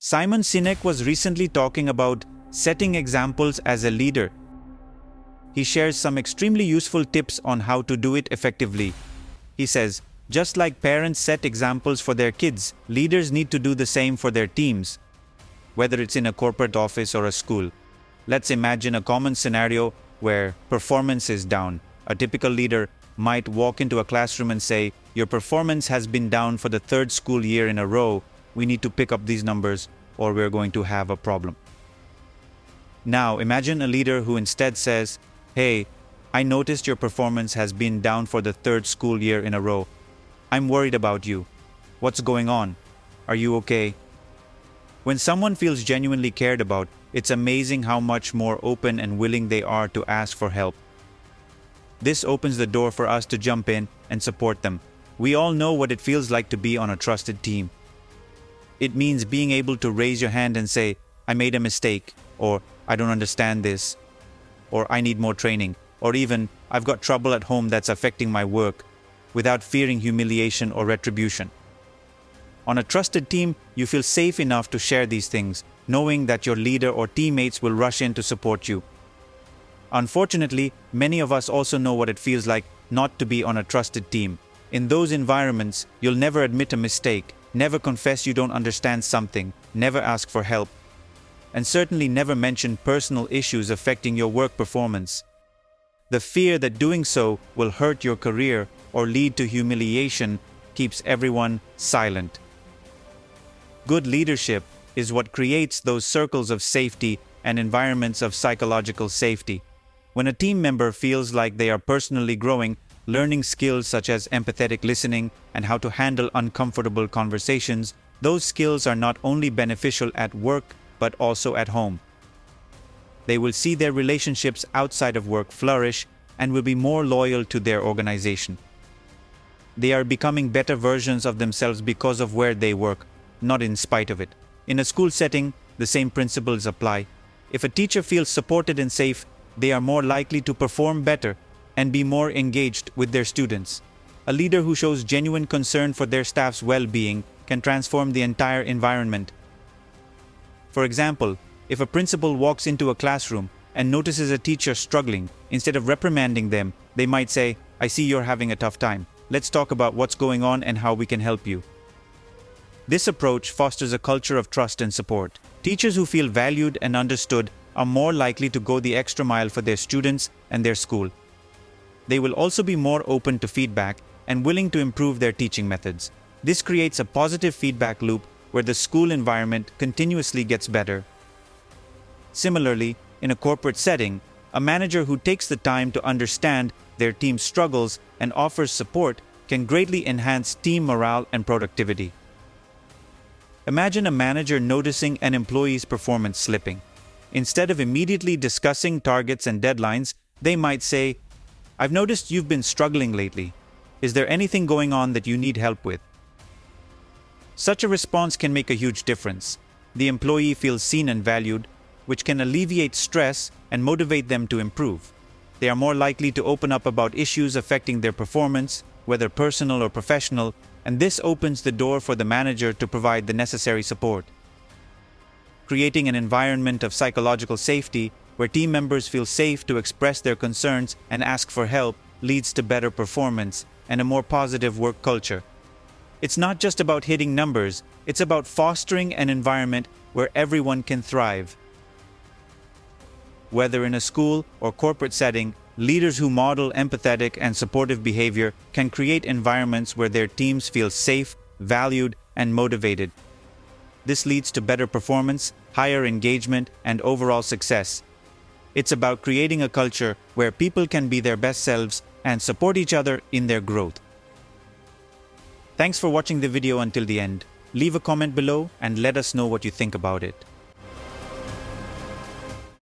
Simon Sinek was recently talking about setting examples as a leader. He shares some extremely useful tips on how to do it effectively. He says, just like parents set examples for their kids, leaders need to do the same for their teams, whether it's in a corporate office or a school. Let's imagine a common scenario where performance is down. A typical leader might walk into a classroom and say, "Your performance has been down for the third school year in a row. We need to pick up these numbers or we're going to have a problem." Now, imagine a leader who instead says, "Hey, I noticed your performance has been down for the third school year in a row. I'm worried about you. What's going on? Are you okay?" When someone feels genuinely cared about, it's amazing how much more open and willing they are to ask for help. This opens the door for us to jump in and support them. We all know what it feels like to be on a trusted team. It means being able to raise your hand and say, "I made a mistake," or "I don't understand this," or "I need more training," or even, "I've got trouble at home that's affecting my work," without fearing humiliation or retribution. On a trusted team, you feel safe enough to share these things, knowing that your leader or teammates will rush in to support you. Unfortunately, many of us also know what it feels like not to be on a trusted team. In those environments, you'll never admit a mistake, never confess you don't understand something, never ask for help, and certainly never mention personal issues affecting your work performance. The fear that doing so will hurt your career or lead to humiliation keeps everyone silent. Good leadership is what creates those circles of safety and environments of psychological safety. When a team member feels like they are personally growing, learning skills such as empathetic listening and how to handle uncomfortable conversations, those skills are not only beneficial at work but also at home. They will see their relationships outside of work flourish and will be more loyal to their organization. They are becoming better versions of themselves because of where they work, not in spite of it. In a school setting, the same principles apply. If a teacher feels supported and safe, they are more likely to perform better and be more engaged with their students. A leader who shows genuine concern for their staff's well-being can transform the entire environment. For example, if a principal walks into a classroom and notices a teacher struggling, instead of reprimanding them, they might say, "I see you're having a tough time. Let's talk about what's going on and how we can help you." This approach fosters a culture of trust and support. Teachers who feel valued and understood are more likely to go the extra mile for their students and their school. They will also be more open to feedback and willing to improve their teaching methods. This creates a positive feedback loop where the school environment continuously gets better. Similarly, in a corporate setting, a manager who takes the time to understand their team's struggles and offers support can greatly enhance team morale and productivity. Imagine a manager noticing an employee's performance slipping. Instead of immediately discussing targets and deadlines, they might say, "I've noticed you've been struggling lately. Is there anything going on that you need help with?" Such a response can make a huge difference. The employee feels seen and valued, which can alleviate stress and motivate them to improve. They are more likely to open up about issues affecting their performance, whether personal or professional, and this opens the door for the manager to provide the necessary support. Creating an environment of psychological safety where team members feel safe to express their concerns and ask for help leads to better performance and a more positive work culture. It's not just about hitting numbers, it's about fostering an environment where everyone can thrive. Whether in a school or corporate setting, leaders who model empathetic and supportive behavior can create environments where their teams feel safe, valued, and motivated. This leads to better performance, higher engagement, and overall success. It's about creating a culture where people can be their best selves and support each other in their growth. Thanks for watching the video until the end. Leave a comment below and let us know what you think about it.